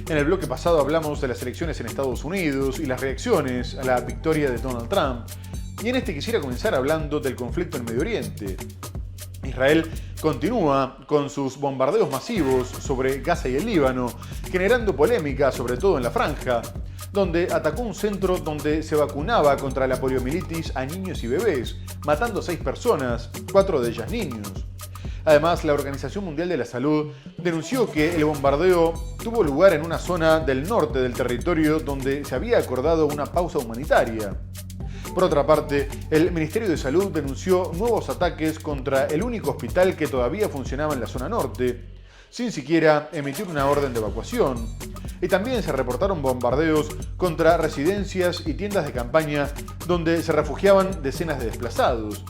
En el bloque pasado hablamos de las elecciones en Estados Unidos y las reacciones a la victoria de Donald Trump. Y en este quisiera comenzar hablando del conflicto en Medio Oriente. Israel continúa con sus bombardeos masivos sobre Gaza y el Líbano, generando polémica sobre todo en la franja, donde atacó un centro donde se vacunaba contra la poliomielitis a niños y bebés, matando a 6 personas, 4 de ellas niños. Además, la Organización Mundial de la Salud denunció que el bombardeo tuvo lugar en una zona del norte del territorio donde se había acordado una pausa humanitaria. Por otra parte, el Ministerio de Salud denunció nuevos ataques contra el único hospital que todavía funcionaba en la zona norte, sin siquiera emitir una orden de evacuación. Y también se reportaron bombardeos contra residencias y tiendas de campaña donde se refugiaban decenas de desplazados,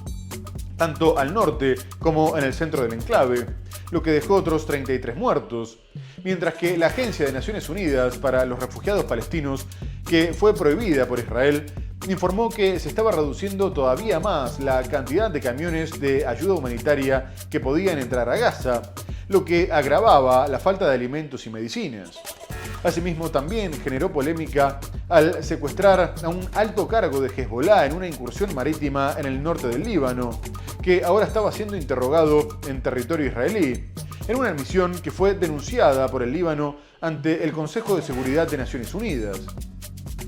tanto al norte como en el centro del enclave, lo que dejó otros 33 muertos, mientras que la Agencia de Naciones Unidas para los Refugiados Palestinos, que fue prohibida por Israel, informó que se estaba reduciendo todavía más la cantidad de camiones de ayuda humanitaria que podían entrar a Gaza, lo que agravaba la falta de alimentos y medicinas. Asimismo, también generó polémica al secuestrar a un alto cargo de Hezbollah en una incursión marítima en el norte del Líbano, que ahora estaba siendo interrogado en territorio israelí, en una misión que fue denunciada por el Líbano ante el Consejo de Seguridad de Naciones Unidas.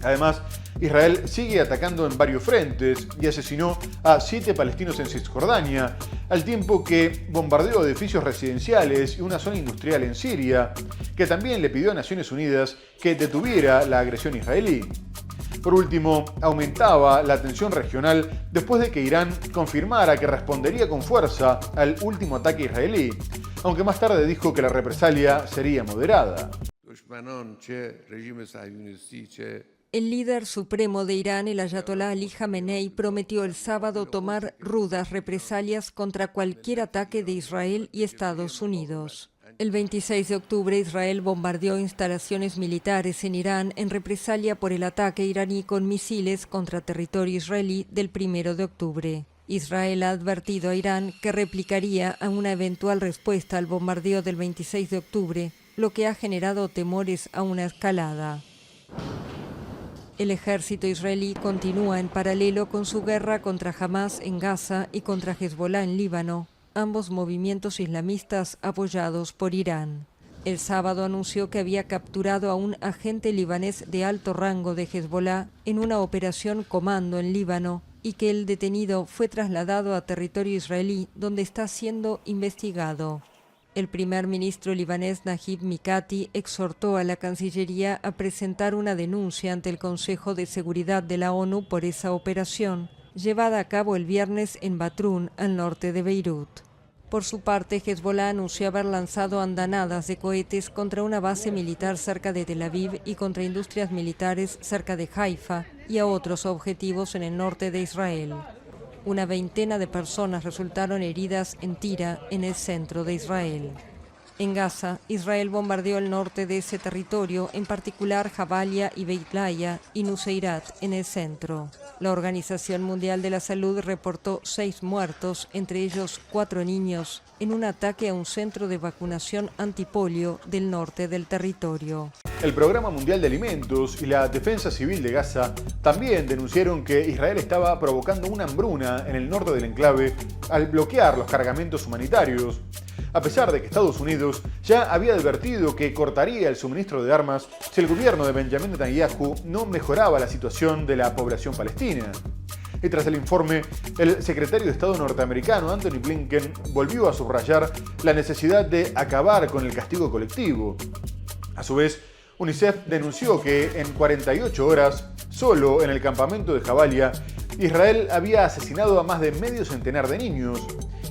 Además, Israel sigue atacando en varios frentes y asesinó a 7 palestinos en Cisjordania, al tiempo que bombardeó edificios residenciales y una zona industrial en Siria, que también le pidió a Naciones Unidas que detuviera la agresión israelí. Por último, aumentaba la tensión regional después de que Irán confirmara que respondería con fuerza al último ataque israelí, aunque más tarde dijo que la represalia sería moderada. El líder supremo de Irán, el ayatolá Ali Jamenei, prometió el sábado tomar rudas represalias contra cualquier ataque de Israel y Estados Unidos. El 26 de octubre, Israel bombardeó instalaciones militares en Irán en represalia por el ataque iraní con misiles contra territorio israelí del 1 de octubre. Israel ha advertido a Irán que replicaría a una eventual respuesta al bombardeo del 26 de octubre, lo que ha generado temores a una escalada. El ejército israelí continúa en paralelo con su guerra contra Hamás en Gaza y contra Hezbollah en Líbano, ambos movimientos islamistas apoyados por Irán. El sábado anunció que había capturado a un agente libanés de alto rango de Hezbollah en una operación comando en Líbano y que el detenido fue trasladado a territorio israelí donde está siendo investigado. El primer ministro libanés Najib Mikati exhortó a la Cancillería a presentar una denuncia ante el Consejo de Seguridad de la ONU por esa operación, llevada a cabo el viernes en Batrún, al norte de Beirut. Por su parte, Hezbollah anunció haber lanzado andanadas de cohetes contra una base militar cerca de Tel Aviv y contra industrias militares cerca de Haifa y a otros objetivos en el norte de Israel. Una veintena de personas resultaron heridas en Tira, en el centro de Israel. En Gaza, Israel bombardeó el norte de ese territorio, en particular Jabalia y Beit Lahiya y Nuseirat, en el centro. La Organización Mundial de la Salud reportó 6 muertos, entre ellos 4 niños, en un ataque a un centro de vacunación antipolio del norte del territorio. El Programa Mundial de Alimentos y la Defensa Civil de Gaza también denunciaron que Israel estaba provocando una hambruna en el norte del enclave al bloquear los cargamentos humanitarios, a pesar de que Estados Unidos ya había advertido que cortaría el suministro de armas si el gobierno de Benjamin Netanyahu no mejoraba la situación de la población palestina. Y tras el informe, el secretario de Estado norteamericano Antony Blinken volvió a subrayar la necesidad de acabar con el castigo colectivo. A su vez, UNICEF denunció que en 48 horas, solo en el campamento de Jabalia, Israel había asesinado a más de medio centenar de niños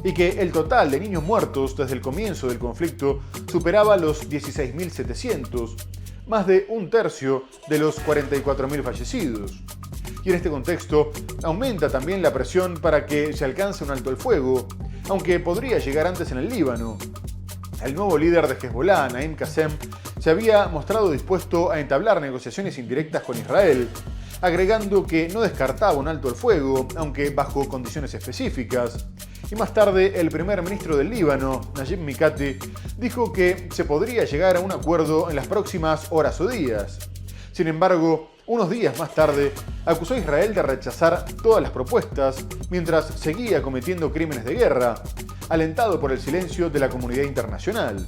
y que el total de niños muertos desde el comienzo del conflicto superaba los 16.700, más de un tercio de los 44.000 fallecidos. Y en este contexto, aumenta también la presión para que se alcance un alto el fuego, aunque podría llegar antes en el Líbano. El nuevo líder de Hezbollah, Naim Qassem, se había mostrado dispuesto a entablar negociaciones indirectas con Israel, agregando que no descartaba un alto el fuego, aunque bajo condiciones específicas, Y más tarde, el primer ministro del Líbano, Najib Mikati, dijo que se podría llegar a un acuerdo en las próximas horas o días. Sin embargo, unos días más tarde, acusó a Israel de rechazar todas las propuestas mientras seguía cometiendo crímenes de guerra, alentado por el silencio de la comunidad internacional.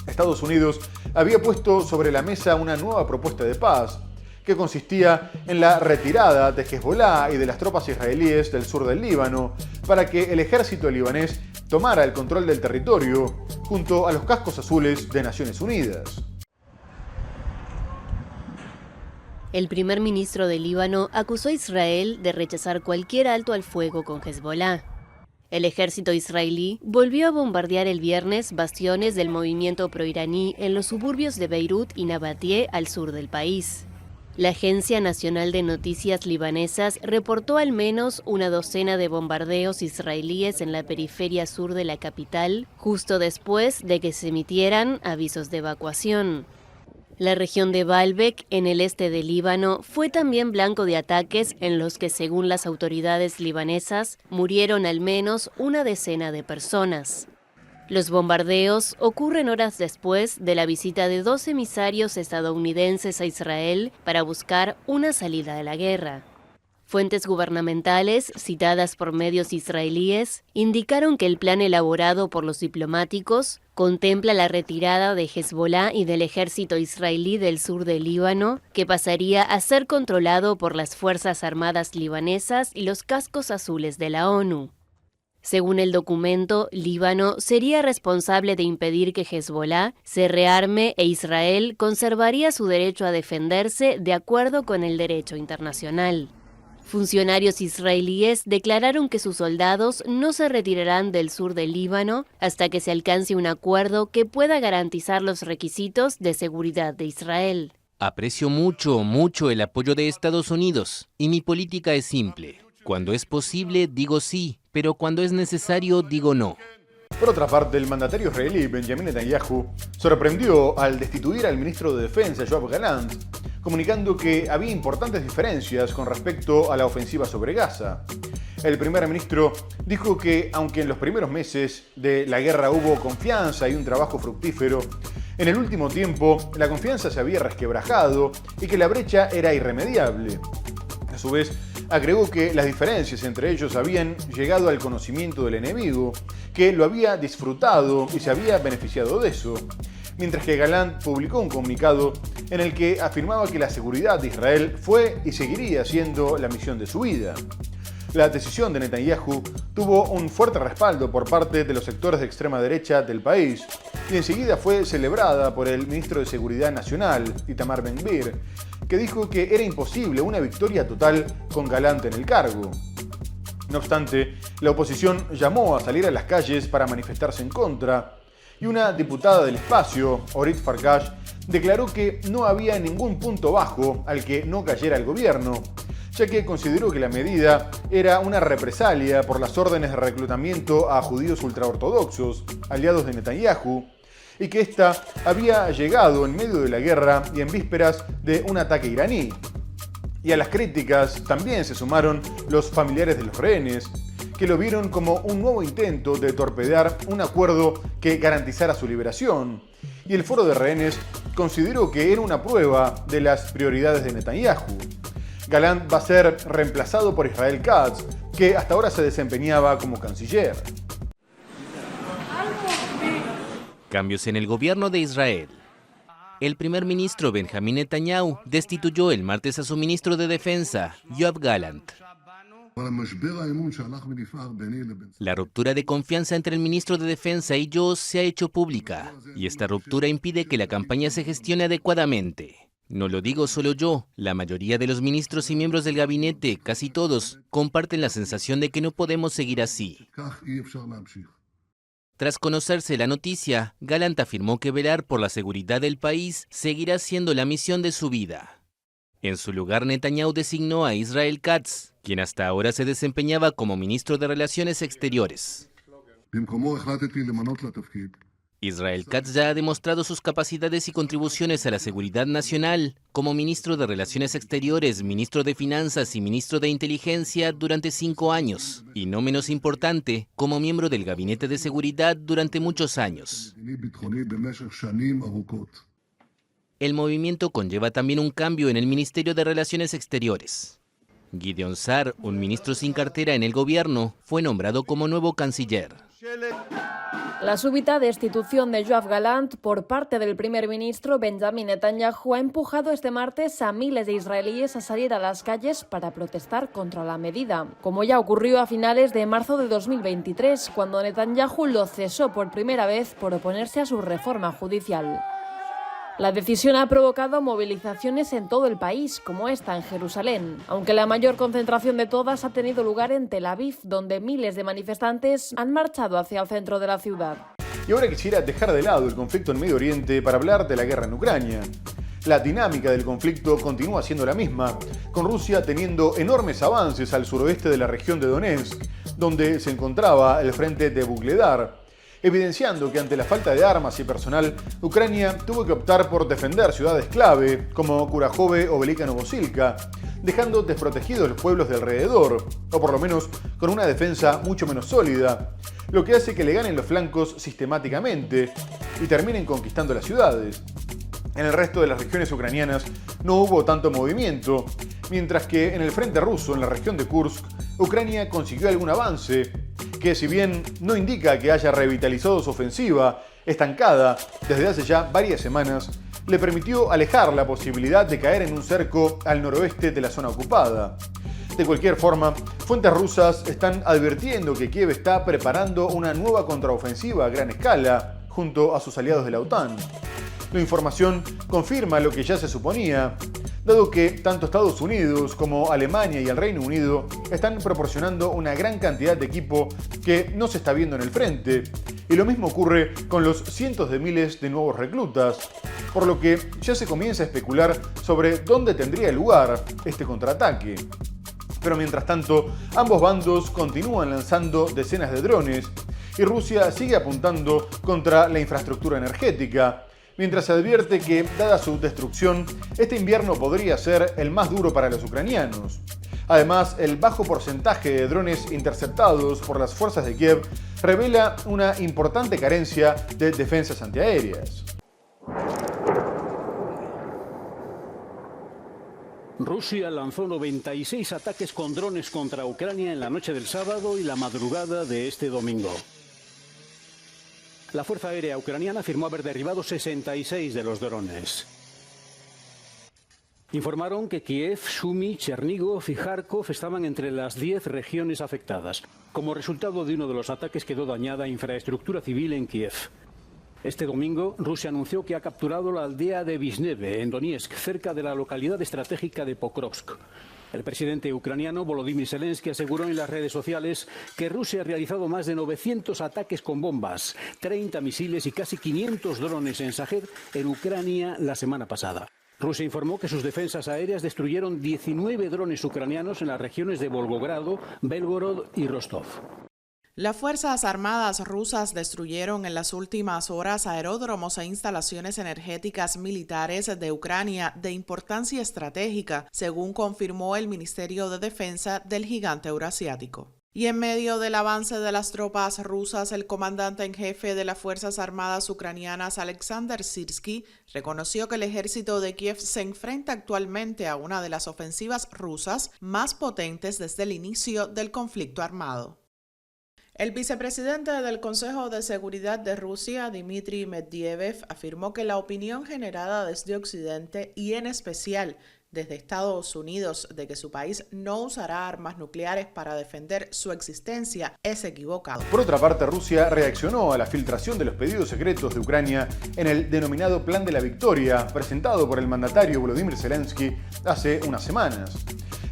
Estados Unidos había puesto sobre la mesa una nueva propuesta de paz, que consistía en la retirada de Hezbolá y de las tropas israelíes del sur del Líbano para que el ejército libanés tomara el control del territorio junto a los cascos azules de Naciones Unidas. El primer ministro del Líbano acusó a Israel de rechazar cualquier alto al fuego con Hezbolá. El ejército israelí volvió a bombardear el viernes bastiones del movimiento proiraní en los suburbios de Beirut y Nabatie al sur del país. La Agencia Nacional de Noticias Libanesas reportó al menos una docena de bombardeos israelíes en la periferia sur de la capital, justo después de que se emitieran avisos de evacuación. La región de Baalbek, en el este del Líbano, fue también blanco de ataques en los que, según las autoridades libanesas, murieron al menos una decena de personas. Los bombardeos ocurren horas después de la visita de 2 emisarios estadounidenses a Israel para buscar una salida de la guerra. Fuentes gubernamentales, citadas por medios israelíes, indicaron que el plan elaborado por los diplomáticos contempla la retirada de Hezbolá y del ejército israelí del sur del Líbano, que pasaría a ser controlado por las Fuerzas Armadas libanesas y los cascos azules de la ONU. Según el documento, Líbano sería responsable de impedir que Hezbolá se rearme e Israel conservaría su derecho a defenderse de acuerdo con el derecho internacional. Funcionarios israelíes declararon que sus soldados no se retirarán del sur del Líbano hasta que se alcance un acuerdo que pueda garantizar los requisitos de seguridad de Israel. Aprecio mucho el apoyo de Estados Unidos y mi política es simple. Cuando es posible, digo sí, pero cuando es necesario, digo no. Por otra parte, el mandatario israelí Benjamin Netanyahu sorprendió al destituir al ministro de Defensa, Yoav Gallant, comunicando que había importantes diferencias con respecto a la ofensiva sobre Gaza. El primer ministro dijo que, aunque en los primeros meses de la guerra hubo confianza y un trabajo fructífero, en el último tiempo la confianza se había resquebrajado y que la brecha era irremediable. A su vez, agregó que las diferencias entre ellos habían llegado al conocimiento del enemigo, que lo había disfrutado y se había beneficiado de eso, mientras que Gallant publicó un comunicado en el que afirmaba que la seguridad de Israel fue y seguiría siendo la misión de su vida. La decisión de Netanyahu tuvo un fuerte respaldo por parte de los sectores de extrema derecha del país y enseguida fue celebrada por el ministro de Seguridad Nacional, Itamar Ben-Gvir, que dijo que era imposible una victoria total con Gallant en el cargo. No obstante, la oposición llamó a salir a las calles para manifestarse en contra, y una diputada del espacio, Orit Farkash, declaró que no había ningún punto bajo al que no cayera el gobierno, ya que consideró que la medida era una represalia por las órdenes de reclutamiento a judíos ultraortodoxos, aliados de Netanyahu, y que ésta había llegado en medio de la guerra y en vísperas de un ataque iraní. Y a las críticas también se sumaron los familiares de los rehenes, que lo vieron como un nuevo intento de torpedear un acuerdo que garantizara su liberación. Y el Foro de Rehenes consideró que era una prueba de las prioridades de Netanyahu. Gallant va a ser reemplazado por Israel Katz, que hasta ahora se desempeñaba como canciller. Cambios en el gobierno de Israel. El primer ministro Benjamin Netanyahu destituyó el martes a su ministro de Defensa, Yoav Gallant. La ruptura de confianza entre el ministro de Defensa y yo se ha hecho pública, y esta ruptura impide que la campaña se gestione adecuadamente. No lo digo solo yo, la mayoría de los ministros y miembros del gabinete, casi todos, comparten la sensación de que no podemos seguir así. Tras conocerse la noticia, Gallant afirmó que velar por la seguridad del país seguirá siendo la misión de su vida. En su lugar, Netanyahu designó a Israel Katz, quien hasta ahora se desempeñaba como ministro de Relaciones Exteriores. Israel Katz ya ha demostrado sus capacidades y contribuciones a la seguridad nacional como ministro de Relaciones Exteriores, ministro de Finanzas y ministro de Inteligencia durante 5 años, y no menos importante, como miembro del Gabinete de Seguridad durante muchos años. El movimiento conlleva también un cambio en el Ministerio de Relaciones Exteriores. Gideon Sa'ar, un ministro sin cartera en el gobierno, fue nombrado como nuevo canciller. La súbita destitución de Yoav Gallant por parte del primer ministro Benjamin Netanyahu ha empujado este martes a miles de israelíes a salir a las calles para protestar contra la medida, como ya ocurrió a finales de marzo de 2023, cuando Netanyahu lo cesó por primera vez por oponerse a su reforma judicial. La decisión ha provocado movilizaciones en todo el país, como esta en Jerusalén, aunque la mayor concentración de todas ha tenido lugar en Tel Aviv, donde miles de manifestantes han marchado hacia el centro de la ciudad. Y ahora quisiera dejar de lado el conflicto en Medio Oriente para hablar de la guerra en Ucrania. La dinámica del conflicto continúa siendo la misma, con Rusia teniendo enormes avances al suroeste de la región de Donetsk, donde se encontraba el frente de Vuhledar, evidenciando que ante la falta de armas y personal, Ucrania tuvo que optar por defender ciudades clave como Kurajove o Velika Novosilka, dejando desprotegidos los pueblos de alrededor, o por lo menos con una defensa mucho menos sólida, lo que hace que le ganen los flancos sistemáticamente y terminen conquistando las ciudades. En el resto de las regiones ucranianas no hubo tanto movimiento, mientras que en el frente ruso, en la región de Kursk, Ucrania consiguió algún avance, que si bien no indica que haya revitalizado su ofensiva, estancada desde hace ya varias semanas, le permitió alejar la posibilidad de caer en un cerco al noroeste de la zona ocupada. De cualquier forma, fuentes rusas están advirtiendo que Kiev está preparando una nueva contraofensiva a gran escala, junto a sus aliados de la OTAN. La información confirma lo que ya se suponía, dado que tanto Estados Unidos como Alemania y el Reino Unido están proporcionando una gran cantidad de equipo que no se está viendo en el frente, y lo mismo ocurre con los cientos de miles de nuevos reclutas, por lo que ya se comienza a especular sobre dónde tendría lugar este contraataque. Pero mientras tanto, ambos bandos continúan lanzando decenas de drones y Rusia sigue apuntando contra la infraestructura energética, mientras se advierte que, dada su destrucción, este invierno podría ser el más duro para los ucranianos. Además, el bajo porcentaje de drones interceptados por las fuerzas de Kiev revela una importante carencia de defensas antiaéreas. Rusia lanzó 96 ataques con drones contra Ucrania en la noche del sábado y la madrugada de este domingo. La Fuerza Aérea Ucraniana afirmó haber derribado 66 de los drones. Informaron que Kiev, Sumy, Chernigov y Kharkov estaban entre las 10 regiones afectadas. Como resultado de uno de los ataques quedó dañada infraestructura civil en Kiev. Este domingo, Rusia anunció que ha capturado la aldea de Vishneve, en Donetsk, cerca de la localidad estratégica de Pokrovsk. El presidente ucraniano Volodymyr Zelensky aseguró en las redes sociales que Rusia ha realizado más de 900 ataques con bombas, 30 misiles y casi 500 drones en Sajed, en Ucrania la semana pasada. Rusia informó que sus defensas aéreas destruyeron 19 drones ucranianos en las regiones de Volgogrado, Belgorod y Rostov. Las Fuerzas Armadas rusas destruyeron en las últimas horas aeródromos e instalaciones energéticas militares de Ucrania de importancia estratégica, según confirmó el Ministerio de Defensa del gigante eurasiático. Y en medio del avance de las tropas rusas, el comandante en jefe de las Fuerzas Armadas ucranianas, Alexander Sirsky, reconoció que el ejército de Kiev se enfrenta actualmente a una de las ofensivas rusas más potentes desde el inicio del conflicto armado. El vicepresidente del Consejo de Seguridad de Rusia, Dmitry Medvedev, afirmó que la opinión generada desde Occidente y en especial desde Estados Unidos de que su país no usará armas nucleares para defender su existencia es equivocado. Por otra parte, Rusia reaccionó a la filtración de los pedidos secretos de Ucrania en el denominado Plan de la Victoria, presentado por el mandatario Volodymyr Zelensky hace unas semanas.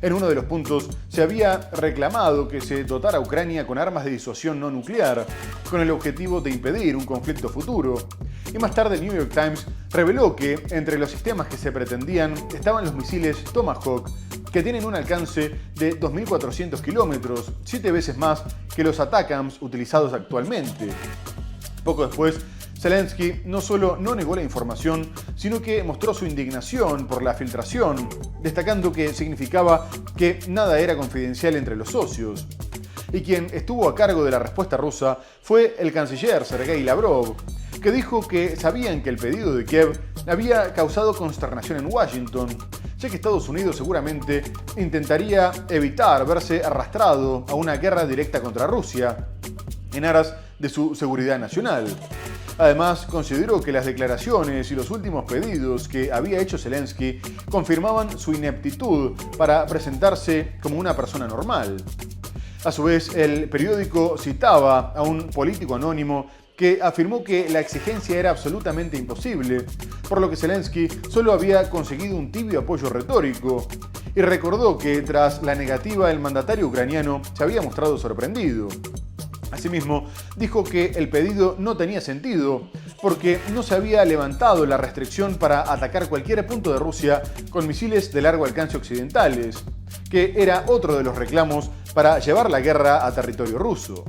En uno de los puntos se había reclamado que se dotara a Ucrania con armas de disuasión no nuclear, con el objetivo de impedir un conflicto futuro. Y más tarde el New York Times reveló que entre los sistemas que se pretendían estaban los misiles Tomahawk, que tienen un alcance de 2.400 kilómetros, 7 veces más que los ATACMS utilizados actualmente. Poco después, Zelensky no solo no negó la información, sino que mostró su indignación por la filtración, destacando que significaba que nada era confidencial entre los socios. Y quien estuvo a cargo de la respuesta rusa fue el canciller Sergei Lavrov, que dijo que sabían que el pedido de Kiev había causado consternación en Washington, ya que Estados Unidos seguramente intentaría evitar verse arrastrado a una guerra directa contra Rusia, en aras de su seguridad nacional. Además, consideró que las declaraciones y los últimos pedidos que había hecho Zelensky confirmaban su ineptitud para presentarse como una persona normal. A su vez, el periódico citaba a un político anónimo que afirmó que la exigencia era absolutamente imposible, por lo que Zelensky solo había conseguido un tibio apoyo retórico, y recordó que tras la negativa el mandatario ucraniano se había mostrado sorprendido. Asimismo, dijo que el pedido no tenía sentido, porque no se había levantado la restricción para atacar cualquier punto de Rusia con misiles de largo alcance occidentales, que era otro de los reclamos para llevar la guerra a territorio ruso.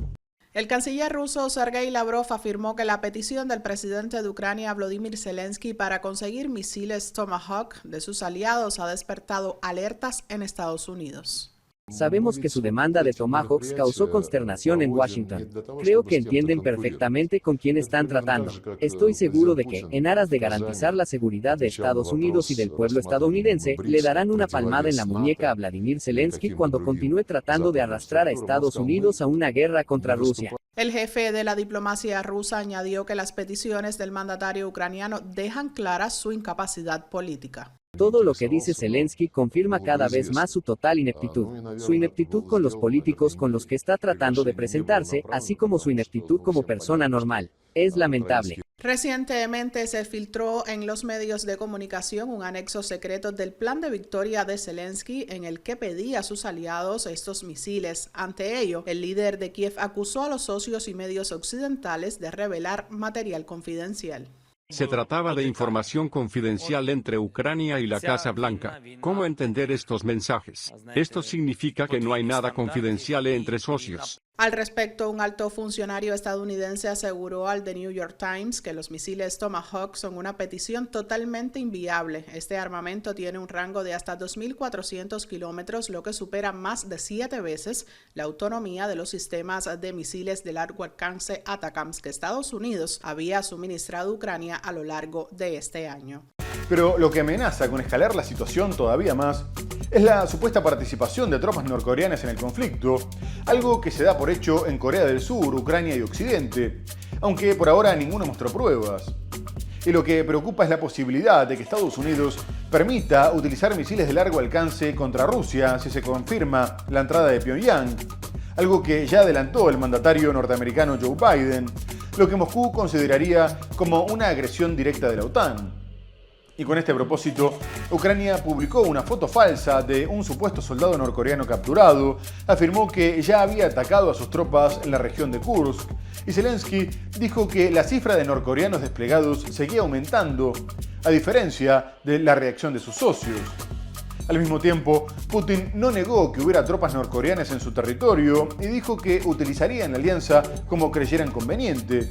El canciller ruso Sergei Lavrov afirmó que la petición del presidente de Ucrania, Volodymyr Zelensky, para conseguir misiles Tomahawk de sus aliados ha despertado alertas en Estados Unidos. Sabemos que su demanda de Tomahawks causó consternación en Washington. Creo que entienden perfectamente con quién están tratando. Estoy seguro de que, en aras de garantizar la seguridad de Estados Unidos y del pueblo estadounidense, le darán una palmada en la muñeca a Vladimir Zelensky cuando continúe tratando de arrastrar a Estados Unidos a una guerra contra Rusia. El jefe de la diplomacia rusa añadió que las peticiones del mandatario ucraniano dejan clara su incapacidad política. Todo lo que dice Zelensky confirma cada vez más su total ineptitud. Su ineptitud con los políticos con los que está tratando de presentarse, así como su ineptitud como persona normal. Es lamentable. Recientemente se filtró en los medios de comunicación un anexo secreto del plan de victoria de Zelensky en el que pedía a sus aliados estos misiles. Ante ello, el líder de Kiev acusó a los socios y medios occidentales de revelar material confidencial. Se trataba de información confidencial entre Ucrania y la Casa Blanca. ¿Cómo entender estos mensajes? Esto significa que no hay nada confidencial entre socios. Al respecto, un alto funcionario estadounidense aseguró al The New York Times que los misiles Tomahawk son una petición totalmente inviable. Este armamento tiene un rango de hasta 2.400 kilómetros, lo que supera más de 7 veces la autonomía de los sistemas de misiles de largo alcance ATACMS que Estados Unidos había suministrado a Ucrania a lo largo de este año. Pero lo que amenaza con escalar la situación todavía más es la supuesta participación de tropas norcoreanas en el conflicto, algo que se da por hecho en Corea del Sur, Ucrania y Occidente, aunque por ahora ninguno mostró pruebas. Y lo que preocupa es la posibilidad de que Estados Unidos permita utilizar misiles de largo alcance contra Rusia si se confirma la entrada de Pyongyang, algo que ya adelantó el mandatario norteamericano Joe Biden, lo que Moscú consideraría como una agresión directa de la OTAN. Y con este propósito, Ucrania publicó una foto falsa de un supuesto soldado norcoreano capturado, afirmó que ya había atacado a sus tropas en la región de Kursk, y Zelensky dijo que la cifra de norcoreanos desplegados seguía aumentando, a diferencia de la reacción de sus socios. Al mismo tiempo, Putin no negó que hubiera tropas norcoreanas en su territorio y dijo que utilizarían la alianza como creyeran conveniente,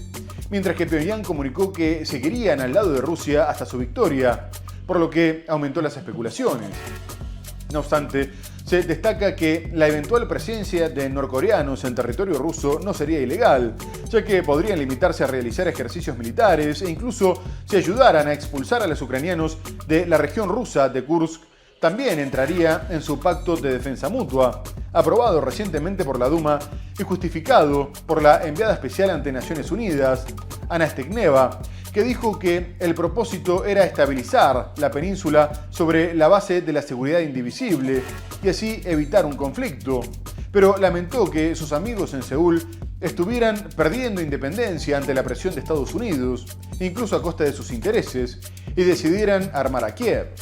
mientras que Pyongyang comunicó que seguirían al lado de Rusia hasta su victoria, por lo que aumentó las especulaciones. No obstante, se destaca que la eventual presencia de norcoreanos en territorio ruso no sería ilegal, ya que podrían limitarse a realizar ejercicios militares e incluso si ayudaran a expulsar a los ucranianos de la región rusa de Kursk, también entraría en su pacto de defensa mutua, aprobado recientemente por la Duma y justificado por la enviada especial ante Naciones Unidas, Ana Stekneva, que dijo que el propósito era estabilizar la península sobre la base de la seguridad indivisible y así evitar un conflicto, pero lamentó que sus amigos en Seúl estuvieran perdiendo independencia ante la presión de Estados Unidos, incluso a costa de sus intereses, y decidieran armar a Kiev.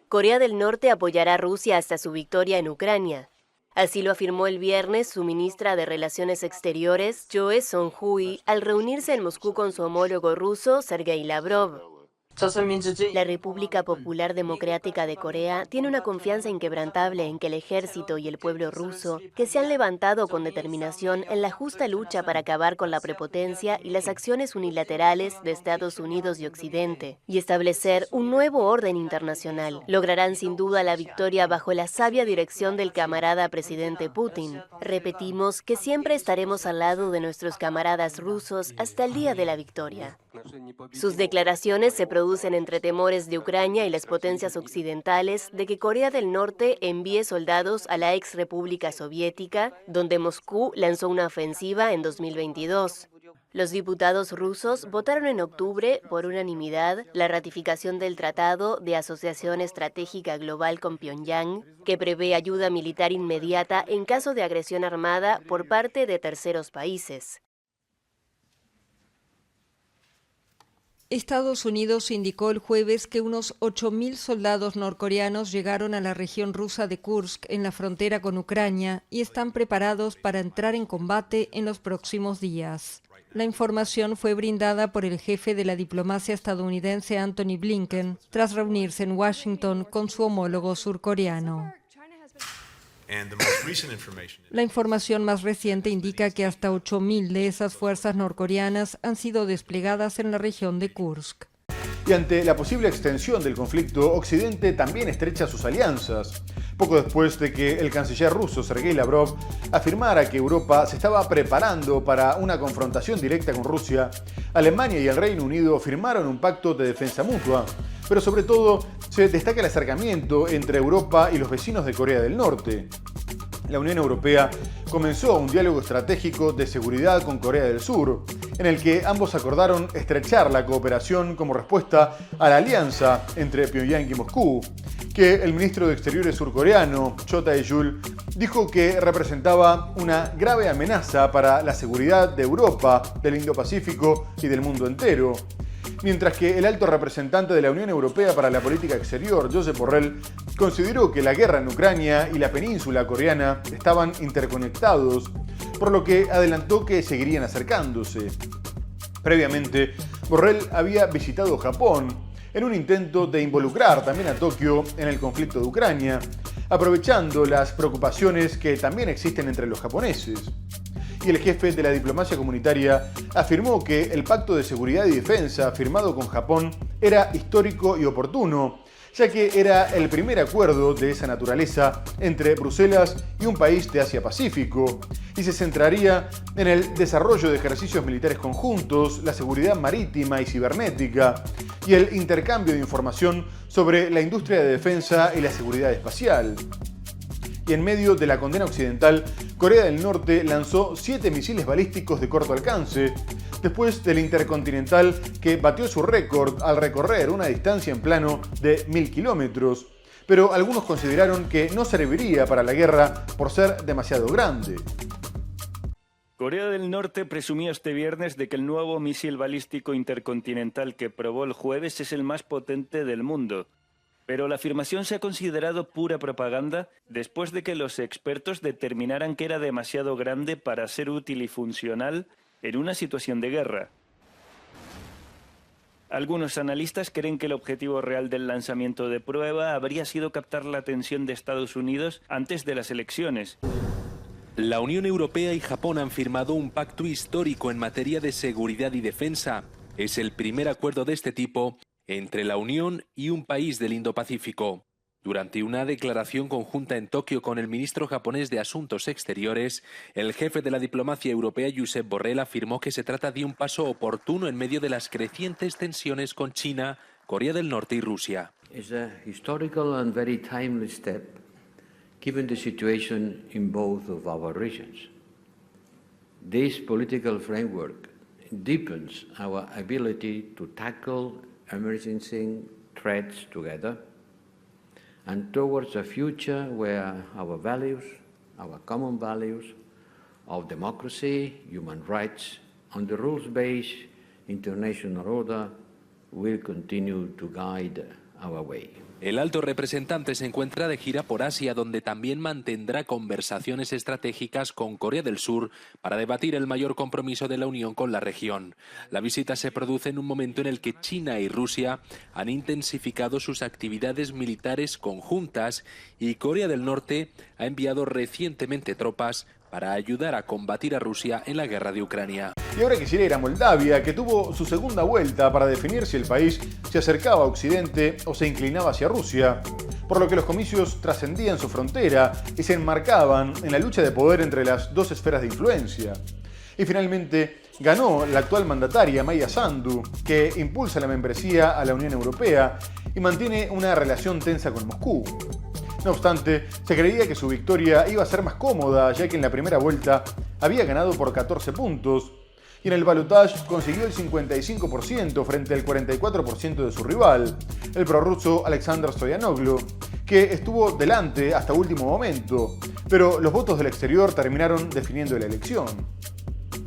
Corea del Norte apoyará a Rusia hasta su victoria en Ucrania. Así lo afirmó el viernes su ministra de Relaciones Exteriores, Choe Son-hui, al reunirse en Moscú con su homólogo ruso, Sergei Lavrov. La República Popular Democrática de Corea tiene una confianza inquebrantable en que el ejército y el pueblo ruso, que se han levantado con determinación en la justa lucha para acabar con la prepotencia y las acciones unilaterales de Estados Unidos y Occidente, y establecer un nuevo orden internacional, lograrán sin duda la victoria bajo la sabia dirección del camarada presidente Putin. Repetimos que siempre estaremos al lado de nuestros camaradas rusos hasta el día de la victoria. Sus declaraciones se producen entre temores de Ucrania y las potencias occidentales de que Corea del Norte envíe soldados a la ex República Soviética, donde Moscú lanzó una ofensiva en 2022. Los diputados rusos votaron en octubre, por unanimidad, la ratificación del Tratado de Asociación Estratégica Global con Pyongyang, que prevé ayuda militar inmediata en caso de agresión armada por parte de terceros países. Estados Unidos indicó el jueves que unos 8.000 soldados norcoreanos llegaron a la región rusa de Kursk en la frontera con Ucrania y están preparados para entrar en combate en los próximos días. La información fue brindada por el jefe de la diplomacia estadounidense Antony Blinken tras reunirse en Washington con su homólogo surcoreano. La información más reciente indica que hasta 8.000 de esas fuerzas norcoreanas han sido desplegadas en la región de Kursk. Y ante la posible extensión del conflicto, Occidente también estrecha sus alianzas. Poco después de que el canciller ruso Sergei Lavrov afirmara que Europa se estaba preparando para una confrontación directa con Rusia, Alemania y el Reino Unido firmaron un pacto de defensa mutua. Pero sobre todo se destaca el acercamiento entre Europa y los vecinos de Corea del Norte. La Unión Europea comenzó un diálogo estratégico de seguridad con Corea del Sur, en el que ambos acordaron estrechar la cooperación como respuesta a la alianza entre Pyongyang y Moscú, que el ministro de Exteriores surcoreano, Cho Tae-yul, dijo que representaba una grave amenaza para la seguridad de Europa, del Indo-Pacífico y del mundo entero. Mientras que el alto representante de la Unión Europea para la Política Exterior, Josep Borrell, consideró que la guerra en Ucrania y la península coreana estaban interconectados, por lo que adelantó que seguirían acercándose. Previamente, Borrell había visitado Japón en un intento de involucrar también a Tokio en el conflicto de Ucrania, aprovechando las preocupaciones que también existen entre los japoneses. Y el jefe de la diplomacia comunitaria afirmó que el pacto de seguridad y defensa firmado con Japón era histórico y oportuno, ya que era el primer acuerdo de esa naturaleza entre Bruselas y un país de Asia-Pacífico, y se centraría en el desarrollo de ejercicios militares conjuntos, la seguridad marítima y cibernética, y el intercambio de información sobre la industria de defensa y la seguridad espacial. Y en medio de la condena occidental, Corea del Norte lanzó 7 misiles balísticos de corto alcance, después del Intercontinental que batió su récord al recorrer una distancia en plano de 1.000 kilómetros, pero algunos consideraron que no serviría para la guerra por ser demasiado grande. Corea del Norte presumió este viernes de que el nuevo misil balístico intercontinental que probó el jueves es el más potente del mundo. Pero la afirmación se ha considerado pura propaganda después de que los expertos determinaran que era demasiado grande para ser útil y funcional en una situación de guerra. Algunos analistas creen que el objetivo real del lanzamiento de prueba habría sido captar la atención de Estados Unidos antes de las elecciones. La Unión Europea y Japón han firmado un pacto histórico en materia de seguridad y defensa. Es el primer acuerdo de este tipo entre la Unión y un país del Indo-Pacífico. Durante una declaración conjunta en Tokio con el ministro japonés de Asuntos Exteriores, el jefe de la diplomacia europea, Josep Borrell, afirmó que se trata de un paso oportuno en medio de las crecientes tensiones con China, Corea del Norte y Rusia. It's a historical and very timely step, given the situation in both of our regions. This political framework deepens our ability to tackle emerging threats together and towards a future where our values, our common values of democracy, human rights, and the rules-based international order will continue to guide our way. El alto representante se encuentra de gira por Asia, donde también mantendrá conversaciones estratégicas con Corea del Sur para debatir el mayor compromiso de la Unión con la región. La visita se produce en un momento en el que China y Rusia han intensificado sus actividades militares conjuntas y Corea del Norte ha enviado recientemente tropas para ayudar a combatir a Rusia en la guerra de Ucrania. Y ahora quisiera ir a Moldavia, que tuvo su segunda vuelta para definir si el país se acercaba a Occidente o se inclinaba hacia Rusia, por lo que los comicios trascendían su frontera y se enmarcaban en la lucha de poder entre las dos esferas de influencia. Y finalmente ganó la actual mandataria Maia Sandu, que impulsa la membresía a la Unión Europea y mantiene una relación tensa con Moscú. No obstante, se creía que su victoria iba a ser más cómoda, ya que en la primera vuelta había ganado por 14 puntos y en el balotaje consiguió el 55% frente al 44% de su rival, el prorruso Alexander Stoyanoglu, que estuvo delante hasta último momento, pero los votos del exterior terminaron definiendo la elección.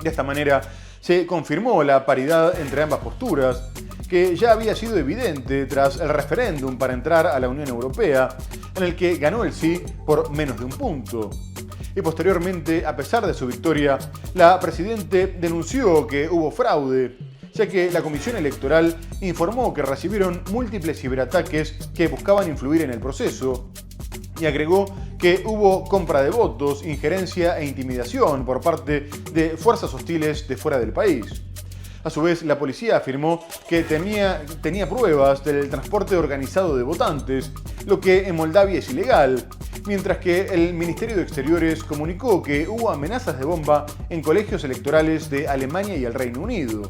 De esta manera se confirmó la paridad entre ambas posturas, que ya había sido evidente tras el referéndum para entrar a la Unión Europea, en el que ganó el sí por menos de un punto. Y posteriormente, a pesar de su victoria, la presidente denunció que hubo fraude, ya que la Comisión Electoral informó que recibieron múltiples ciberataques que buscaban influir en el proceso, y agregó que hubo compra de votos, injerencia e intimidación por parte de fuerzas hostiles de fuera del país. A su vez, la policía afirmó que tenía pruebas del transporte organizado de votantes, lo que en Moldavia es ilegal, mientras que el Ministerio de Exteriores comunicó que hubo amenazas de bomba en colegios electorales de Alemania y el Reino Unido.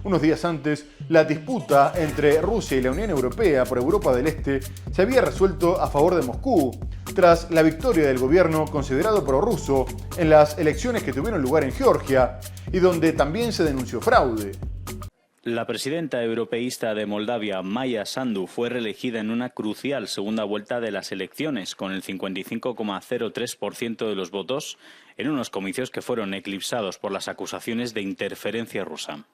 Unos días antes, la disputa entre Rusia y la Unión Europea por Europa del Este se había resuelto a favor de Moscú, tras la victoria del gobierno considerado prorruso en las elecciones que tuvieron lugar en Georgia y donde también se denunció fraude. La presidenta europeísta de Moldavia, Maia Sandu, fue reelegida en una crucial segunda vuelta de las elecciones, con el 55,03% de los votos, en unos comicios que fueron eclipsados por las acusaciones de interferencia rusa.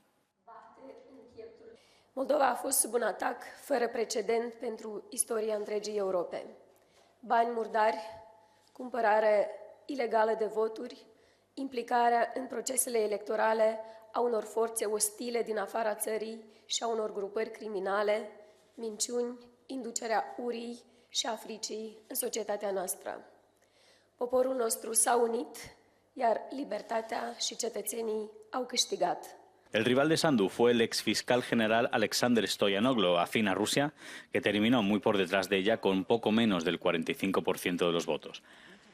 Moldova a fost sub un atac fără precedent pentru istoria întregii Europe. Bani murdari, cumpărare ilegală de voturi, implicarea în procesele electorale a unor forțe ostile din afara țării și a unor grupări criminale, minciuni, inducerea urii și a fricii în societatea noastră. Poporul nostru s-a unit, iar libertatea și cetățenii au câștigat. El rival de Sandu fue el exfiscal general Alexander Stoyanoglu, afín a Rusia, que terminó muy por detrás de ella con poco menos del 45% de los votos.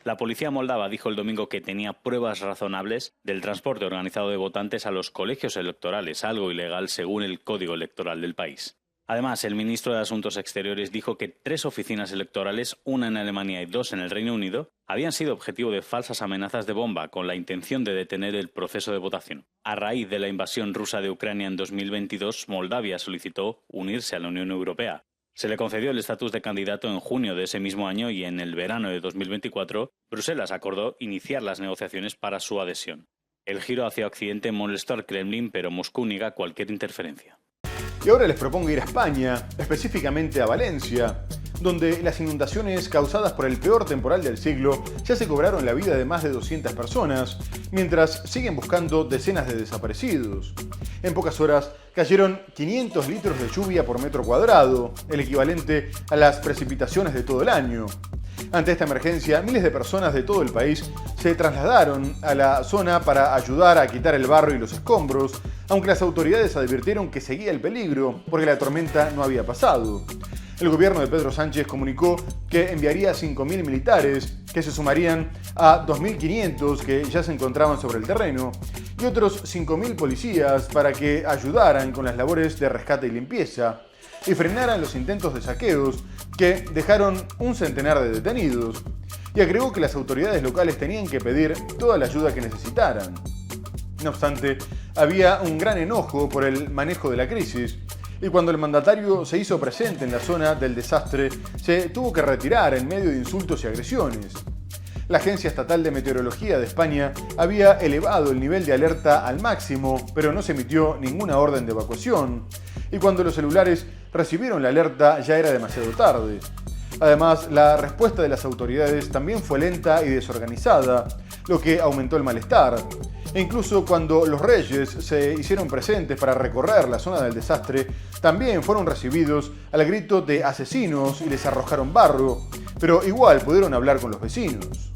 La policía moldava dijo el domingo que tenía pruebas razonables del transporte organizado de votantes a los colegios electorales, algo ilegal según el código electoral del país. Además, el ministro de Asuntos Exteriores dijo que 3 oficinas electorales, una en Alemania y 2 en el Reino Unido, habían sido objetivo de falsas amenazas de bomba con la intención de detener el proceso de votación. A raíz de la invasión rusa de Ucrania en 2022, Moldavia solicitó unirse a la Unión Europea. Se le concedió el estatus de candidato en junio de ese mismo año y en el verano de 2024, Bruselas acordó iniciar las negociaciones para su adhesión. El giro hacia Occidente molestó al Kremlin, pero Moscú niega cualquier interferencia. Y ahora les propongo ir a España, específicamente a Valencia, donde las inundaciones causadas por el peor temporal del siglo ya se cobraron la vida de más de 200 personas, mientras siguen buscando decenas de desaparecidos. En pocas horas cayeron 500 litros de lluvia por metro cuadrado, el equivalente a las precipitaciones de todo el año. Ante esta emergencia, miles de personas de todo el país se trasladaron a la zona para ayudar a quitar el barro y los escombros, aunque las autoridades advirtieron que seguía el peligro porque la tormenta no había pasado. El gobierno de Pedro Sánchez comunicó que enviaría 5.000 militares, que se sumarían a 2.500 que ya se encontraban sobre el terreno, y otros 5.000 policías para que ayudaran con las labores de rescate y limpieza, y frenaran los intentos de saqueos que dejaron un centenar de detenidos, y agregó que las autoridades locales tenían que pedir toda la ayuda que necesitaran. No obstante, había un gran enojo por el manejo de la crisis, y cuando el mandatario se hizo presente en la zona del desastre, se tuvo que retirar en medio de insultos y agresiones. La Agencia Estatal de Meteorología de España había elevado el nivel de alerta al máximo, pero no se emitió ninguna orden de evacuación. y cuando los celulares recibieron la alerta ya era demasiado tarde. Además, la respuesta de las autoridades también fue lenta y desorganizada, lo que aumentó el malestar. E incluso cuando los reyes se hicieron presentes para recorrer la zona del desastre, también fueron recibidos al grito de asesinos y les arrojaron barro, pero igual pudieron hablar con los vecinos.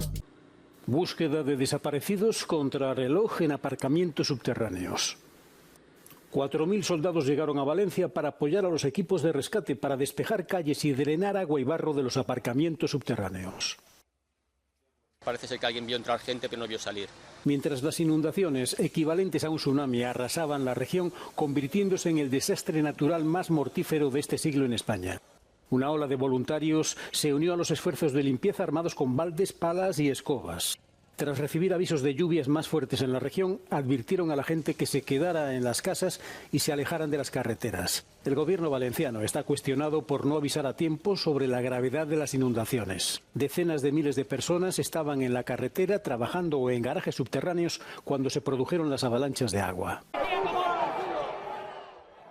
Búsqueda de desaparecidos contra reloj en aparcamientos subterráneos. 4.000 soldados llegaron a Valencia para apoyar a los equipos de rescate para despejar calles y drenar agua y barro de los aparcamientos subterráneos. Parece ser que alguien vio entrar gente pero no vio salir. Mientras las inundaciones equivalentes a un tsunami arrasaban la región, convirtiéndose en el desastre natural más mortífero de este siglo en España. Una ola de voluntarios se unió a los esfuerzos de limpieza armados con baldes, palas y escobas. Tras recibir avisos de lluvias más fuertes en la región, advirtieron a la gente que se quedara en las casas y se alejaran de las carreteras. El gobierno valenciano está cuestionado por no avisar a tiempo sobre la gravedad de las inundaciones. Decenas de miles de personas estaban en la carretera trabajando o en garajes subterráneos cuando se produjeron las avalanchas de agua.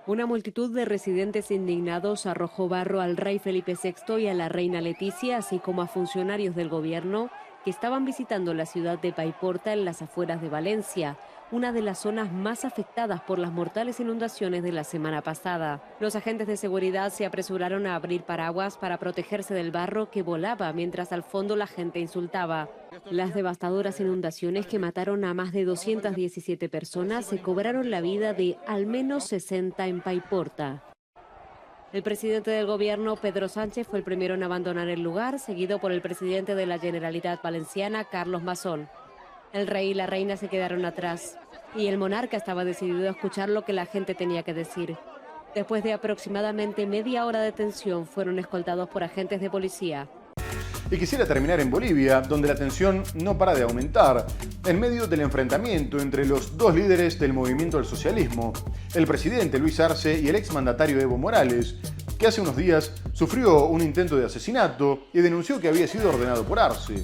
Una multitud de residentes indignados arrojó barro al rey Felipe VI y a la reina Leticia, así como a funcionarios del gobierno que estaban visitando la ciudad de Paiporta en las afueras de Valencia, una de las zonas más afectadas por las mortales inundaciones de la semana pasada. Los agentes de seguridad se apresuraron a abrir paraguas para protegerse del barro que volaba mientras al fondo la gente insultaba. Las devastadoras inundaciones que mataron a más de 217 personas se cobraron la vida de al menos 60 en Paiporta. El presidente del gobierno, Pedro Sánchez, fue el primero en abandonar el lugar, seguido por el presidente de la Generalitat Valenciana, Carlos Massol. El rey y la reina se quedaron atrás, y el monarca estaba decidido a escuchar lo que la gente tenía que decir. Después de aproximadamente media hora de tensión, fueron escoltados por agentes de policía. Y quisiera terminar en Bolivia, donde la tensión no para de aumentar, en medio del enfrentamiento entre los dos líderes del movimiento al socialismo, el presidente Luis Arce y el exmandatario Evo Morales, que hace unos días sufrió un intento de asesinato y denunció que había sido ordenado por Arce.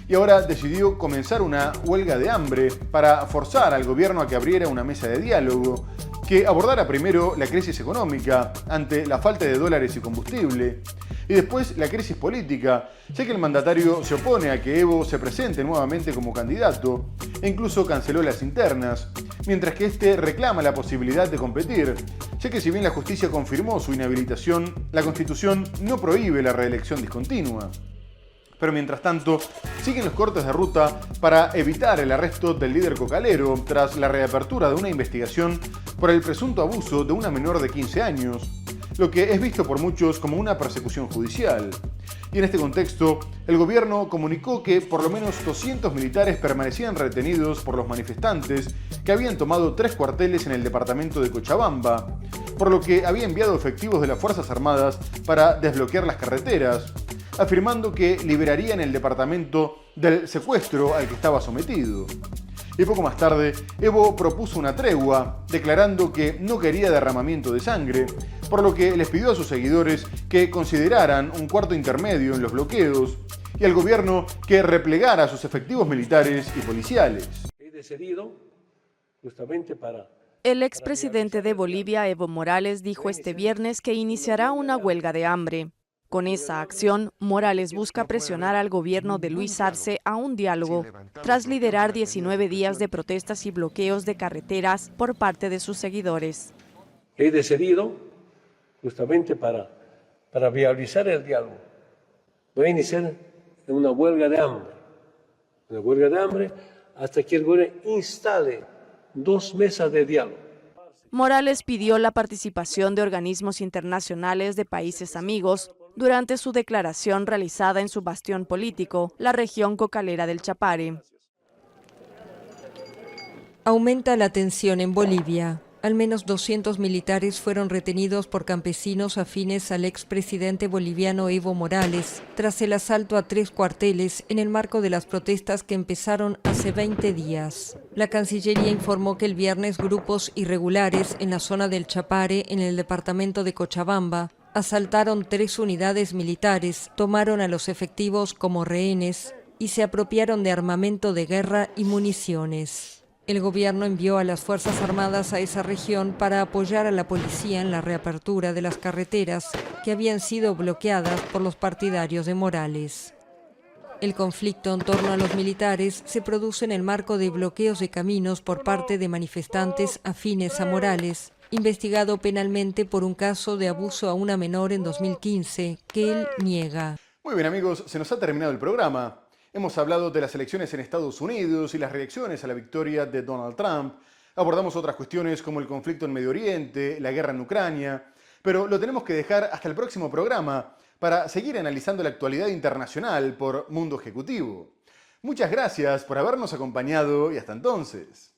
Y ahora decidió comenzar una huelga de hambre para forzar al gobierno a que abriera una mesa de diálogo que abordara primero la crisis económica ante la falta de dólares y combustible, y después la crisis política, ya que el mandatario se opone a que Evo se presente nuevamente como candidato e incluso canceló las internas, mientras que este reclama la posibilidad de competir, ya que si bien la justicia confirmó su inhabilitación, la Constitución no prohíbe la reelección discontinua. Pero mientras tanto, siguen los cortes de ruta para evitar el arresto del líder cocalero tras la reapertura de una investigación por el presunto abuso de una menor de 15 años, lo que es visto por muchos como una persecución judicial. Y en este contexto, el gobierno comunicó que por lo menos 200 militares permanecían retenidos por los manifestantes que habían tomado 3 cuarteles en el departamento de Cochabamba, por lo que había enviado efectivos de las Fuerzas Armadas para desbloquear las carreteras, afirmando que liberarían el departamento del secuestro al que estaba sometido. Y poco más tarde, Evo propuso una tregua, declarando que no quería derramamiento de sangre, por lo que les pidió a sus seguidores que consideraran un cuarto intermedio en los bloqueos y al gobierno que replegara sus efectivos militares y policiales. He decidido justamente para... El expresidente de Bolivia, Evo Morales, dijo este viernes que iniciará una huelga de hambre. Con esa acción, Morales busca presionar al gobierno de Luis Arce a un diálogo, tras liderar 19 días de protestas y bloqueos de carreteras por parte de sus seguidores. He decidido, justamente para viabilizar el diálogo, voy a iniciar una huelga de hambre, hasta que el gobierno instale 2 mesas de diálogo. Morales pidió la participación de organismos internacionales de países amigos durante su declaración realizada en su bastión político, la región cocalera del Chapare. Aumenta la tensión en Bolivia. Al menos 200 militares fueron retenidos por campesinos afines al expresidente boliviano Evo Morales, tras el asalto a 3 cuarteles en el marco de las protestas que empezaron hace 20 días. La Cancillería informó que el viernes grupos irregulares en la zona del Chapare, en el departamento de Cochabamba, asaltaron 3 unidades militares, tomaron a los efectivos como rehenes y se apropiaron de armamento de guerra y municiones. El gobierno envió a las Fuerzas Armadas a esa región para apoyar a la policía en la reapertura de las carreteras que habían sido bloqueadas por los partidarios de Morales. El conflicto en torno a los militares se produce en el marco de bloqueos de caminos por parte de manifestantes afines a Morales, investigado penalmente por un caso de abuso a una menor en 2015, que él niega. Muy bien amigos, se nos ha terminado el programa. Hemos hablado de las elecciones en Estados Unidos y las reacciones a la victoria de Donald Trump. Abordamos otras cuestiones como el conflicto en Medio Oriente, la guerra en Ucrania, pero lo tenemos que dejar hasta el próximo programa para seguir analizando la actualidad internacional por Mundo Ejecutivo. Muchas gracias por habernos acompañado y hasta entonces.